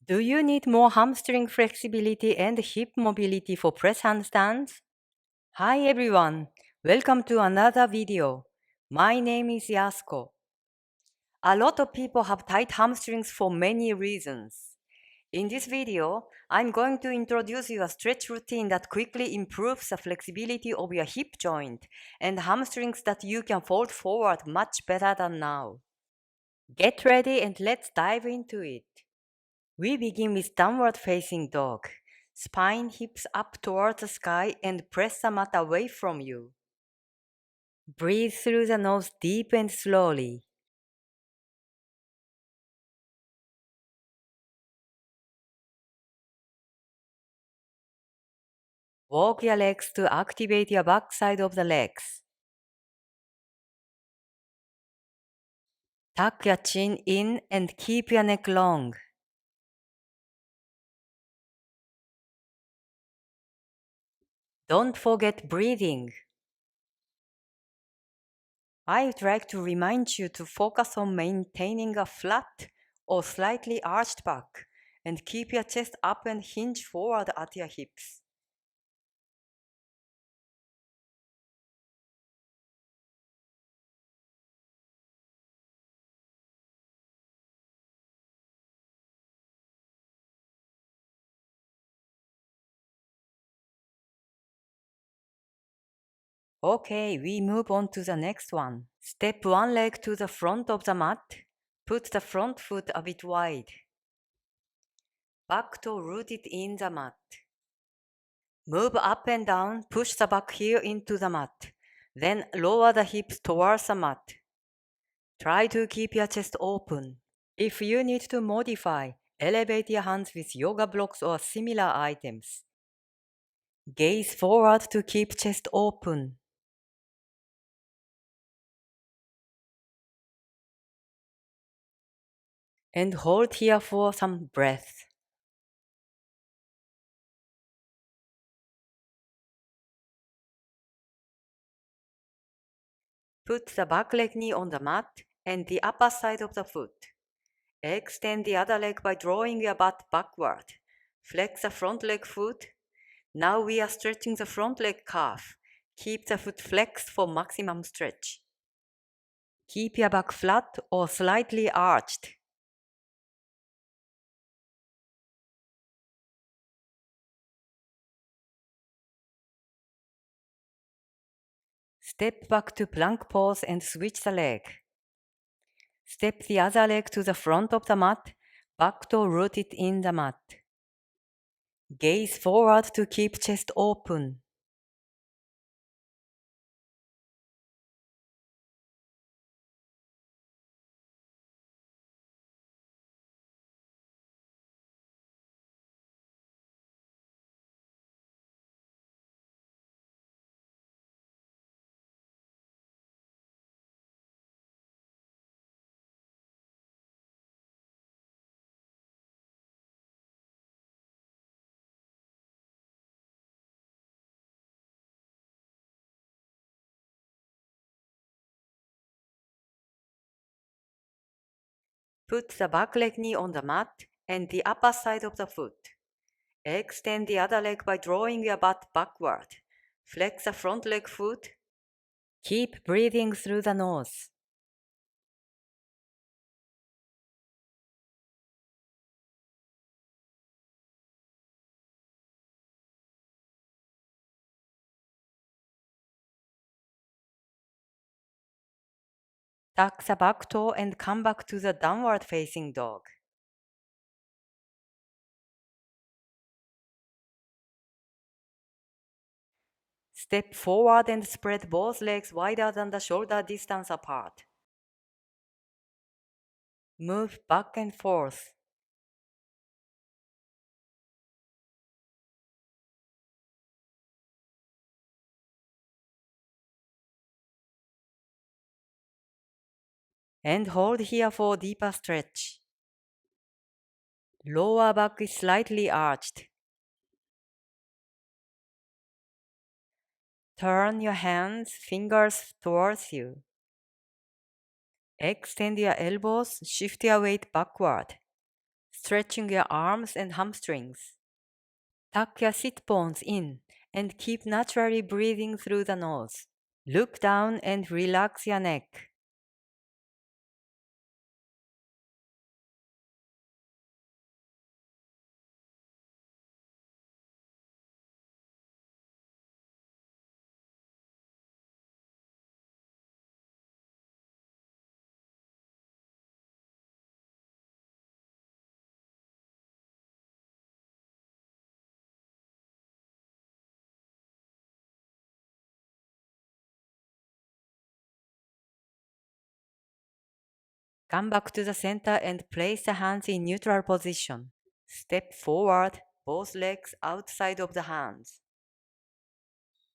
Do you need more hamstring flexibility and hip mobility for press handstands? Hi everyone, welcome to another video. My name is Yasko. A lot of people have tight hamstrings for many reasons. In this video, I'm going to introduce you a stretch routine that quickly improves the flexibility of your hip joint and hamstrings that you can fold forward much better than now. Get ready and let's dive into it. We begin with downward facing dog. Spine hips up towards the sky and press the mat away from you. Breathe through the nose deep and slowly. Walk your legs to activate your back side of the legs. Tuck your chin in and keep your neck long. Don't forget breathing. I would like to remind you to focus on maintaining a flat or slightly arched back and keep your chest up and hinge forward at your hips. Okay, we move on to the next one. Step one leg to the front of the mat. Put the front foot a bit wide. Back toe rooted in the mat. Move up and down, push the back heel into the mat. Then lower the hips towards the mat. Try to keep your chest open. If you need to modify, elevate your hands with yoga blocks or similar items. Gaze forward to keep chest open. And hold here for some breath. Put the back leg knee on the mat and the upper side of the foot. Extend the other leg by drawing your butt backward. Flex the front leg foot. Now we are stretching the front leg calf. Keep the foot flexed for maximum stretch. Keep your back flat or slightly arched. Step back to plank pose and switch the leg. Step the other leg to the front of the mat, back toe rooted in the mat. Gaze forward to keep chest open. Put the back leg knee on the mat and the upper side of the foot. Extend the other leg by drawing your butt backward. Flex the front leg foot. Keep breathing through the nose. Tuck the back toe and come back to the downward facing dog. Step forward and spread both legs wider than the shoulder distance apart. Move back and forth. And hold here for a deeper stretch. Lower back is slightly arched. Turn your hands, fingers towards you. Extend your elbows, shift your weight backward. stretching your arms and hamstrings. Tuck your sit bones in and keep naturally breathing through the nose. Look down and relax your neck. Come back to the center and place the hands in neutral position. Step forward, both legs outside of the hands.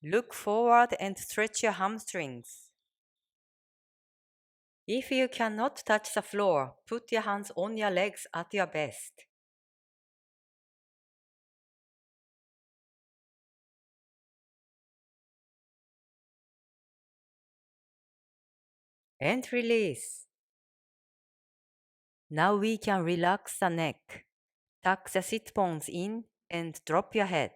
Look forward and stretch your hamstrings. If you cannot touch the floor, put your hands on your legs at your best. And release. Now we can relax the neck. Tuck the sit bones in and drop your head.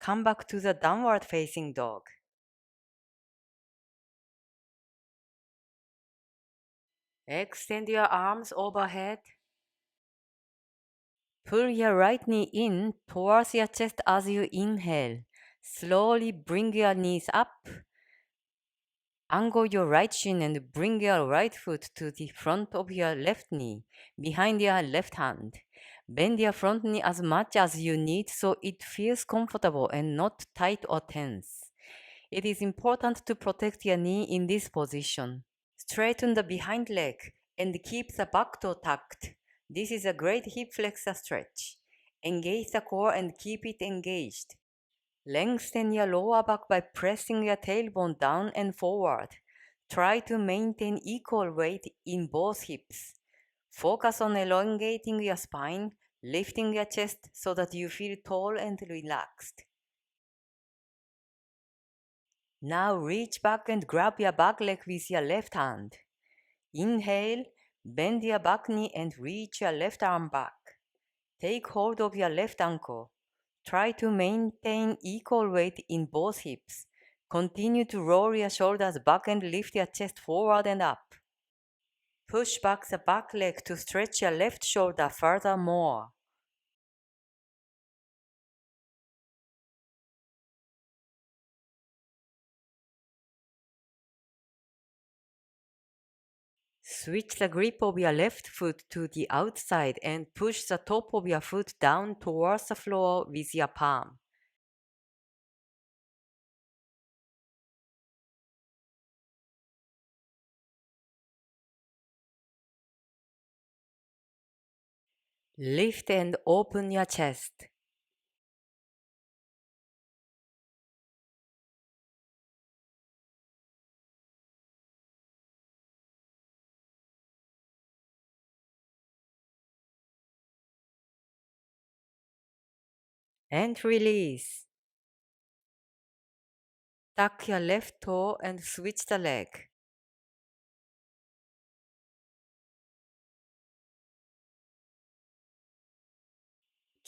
Come back to the downward facing dog. Extend your arms overhead. Pull your right knee in towards your chest as you inhale. Slowly bring your knees up. Angle your right shin and bring your right foot to the front of your left knee, behind your left hand. Bend your front knee as much as you need so it feels comfortable and not tight or tense. It is important to protect your knee in this position. Straighten the behind leg and keep the back toe tucked. This is a great hip flexor stretch. Engage the core and keep it engaged. Lengthen your lower back by pressing your tailbone down and forward. Try to maintain equal weight in both hips. Focus on elongating your spine, lifting your chest so that you feel tall and relaxed. Now reach back and grab your back leg with your left hand. Inhale, bend your back knee and reach your left arm back. Take hold of your left ankle. Try to maintain equal weight in both hips. Continue to roll your shoulders back and lift your chest forward and up. Push back the back leg to stretch your left shoulder furthermore. Switch the grip of your left foot to the outside and push the top of your foot down towards the floor with your palm. Lift and open your chest. And release. Tuck your left toe and switch the leg.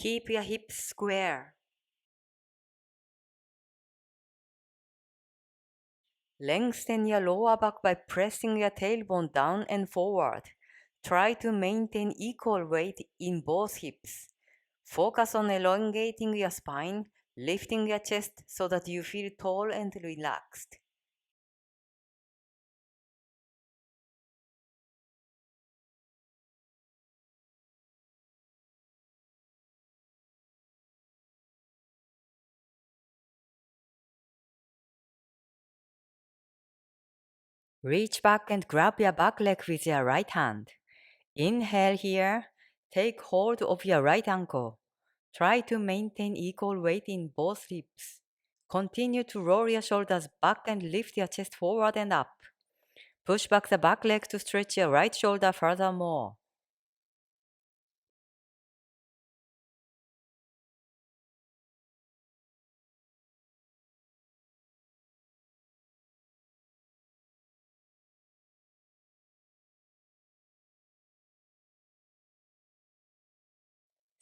Keep your hips square. Lengthen your lower back by pressing your tailbone down and forward. Try to maintain equal weight in both hips. Focus on elongating your spine, lifting your chest so that you feel tall and relaxed. Reach back and grab your back leg with your right hand. Inhale here. Take hold of your right ankle. Try to maintain equal weight in both hips. Continue to roll your shoulders back and lift your chest forward and up. Push back the back leg to stretch your right shoulder furthermore.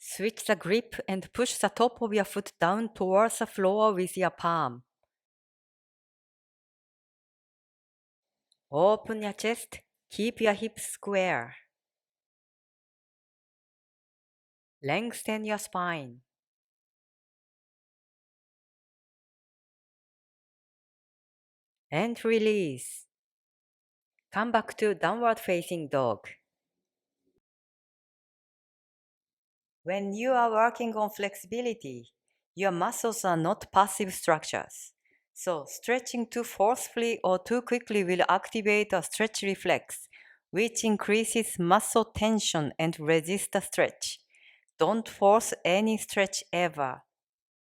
Switch the grip and push the top of your foot down towards the floor with your palm. Open your chest, keep your hips square. Lengthen your spine. And release. Come back to downward facing dog. When you are working on flexibility, your muscles are not passive structures. So stretching too forcefully or too quickly will activate a stretch reflex, which increases muscle tension and resists the stretch. Don't force any stretch ever.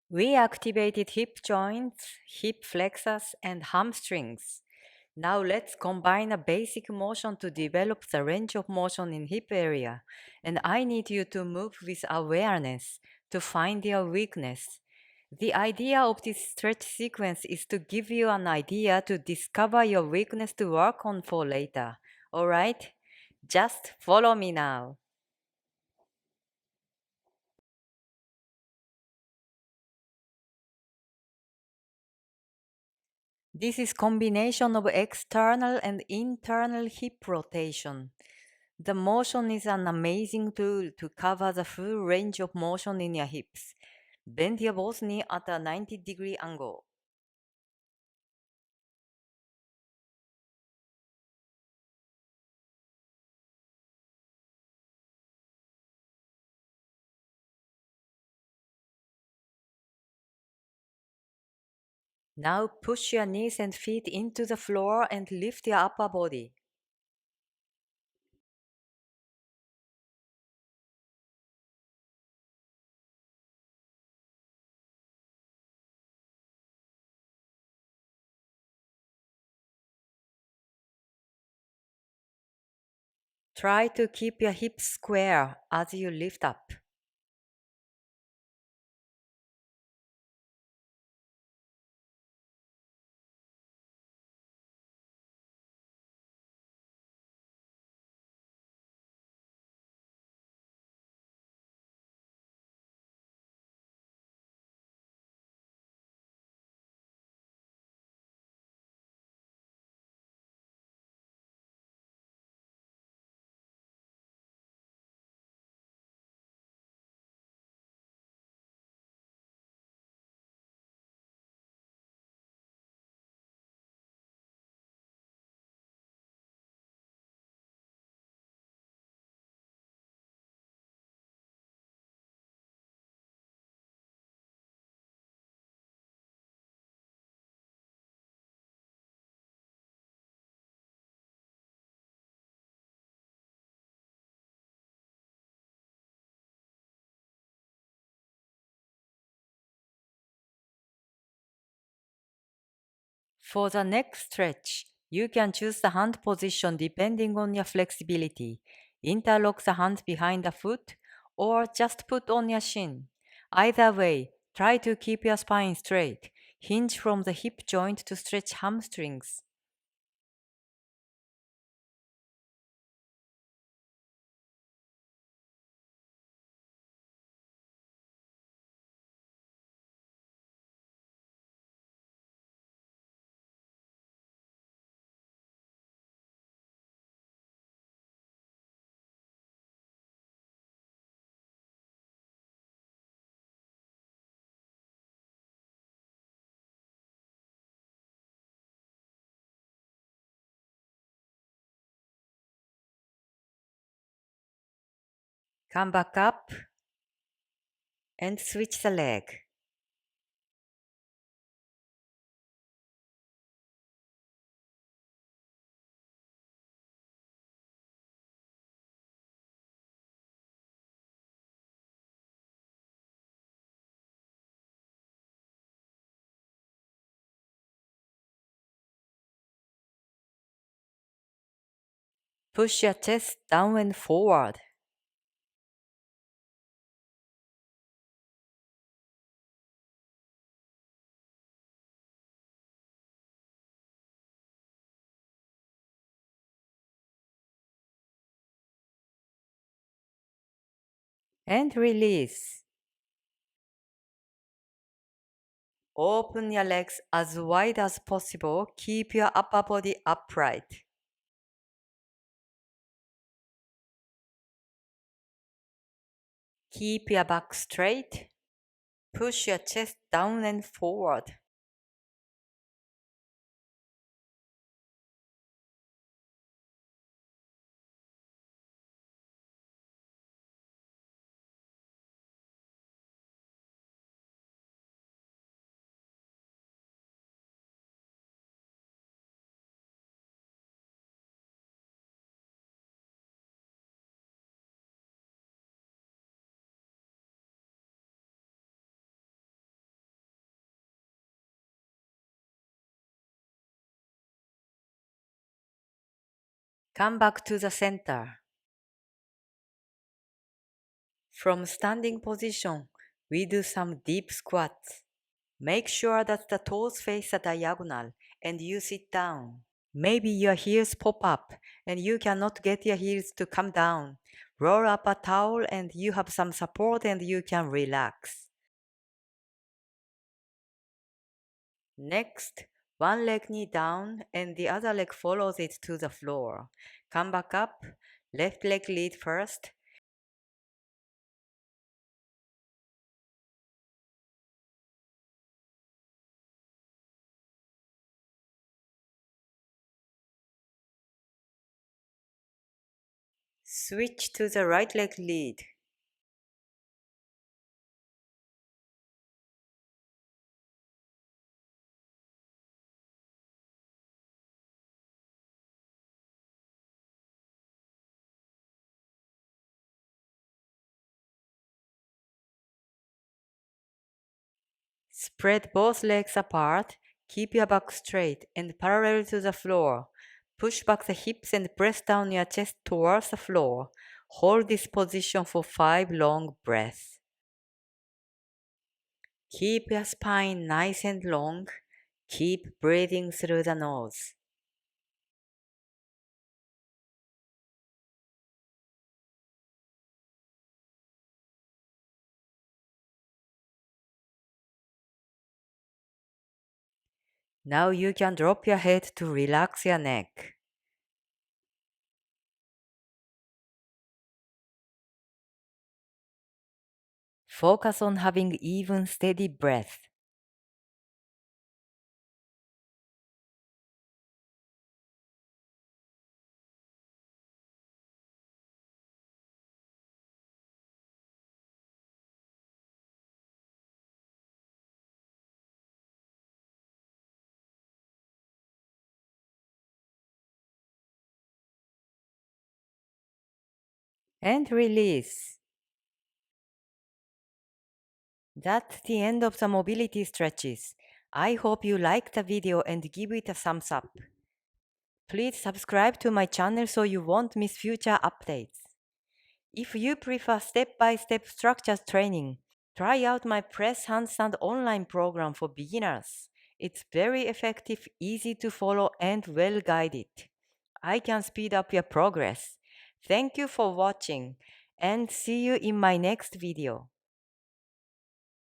We activated hip joints, hip flexors, and hamstrings. Now let's combine a basic motion to develop the range of motion in hip area. And I need you to move with awareness to find your weakness. The idea of this stretch sequence is to give you an idea to discover your weakness to work on for later. Alright? Just follow me now. This is combination of external and internal hip rotation. The motion is an amazing tool to cover the full range of motion in your hips. Bend your both knee at a 90-degree angle. Now push your knees and feet into the floor and lift your upper body. Try to keep your hips square as you lift up. For the next stretch, you can choose the hand position depending on your flexibility. Interlock the hands behind the foot or just put on your shin. Either way, try to keep your spine straight. Hinge from the hip joint to stretch hamstrings. Come back up and switch the leg. Push your chest down and forward. And release. Open your legs as wide as possible. Keep your upper body upright. Keep your back straight. Push your chest down and forward. Come back to the center. From standing position, we do some deep squats. Make sure that the toes face a diagonal and you sit down. Maybe your heels pop up and you cannot get your heels to come down. Roll up a towel and you have some support and you can relax. Next, one leg knee down and the other leg follows it to the floor. Come back up, left leg lead first. Switch to the right leg lead. Spread both legs apart, keep your back straight and parallel to the floor. Push back the hips and press down your chest towards the floor. Hold this position for 5 long breaths. Keep your spine nice and long. Keep breathing through the nose. Now you can drop your head to relax your neck. Focus on having even steady breath. And release. That's the end of the mobility stretches. I hope you liked the video and give it a thumbs up. Please subscribe to my channel so you won't miss future updates. If you prefer step-by-step structured training, try out my press handstand online program for beginners. It's very effective, easy to follow, and well guided. I can speed up your progress. Thank you for watching and see you in my next video.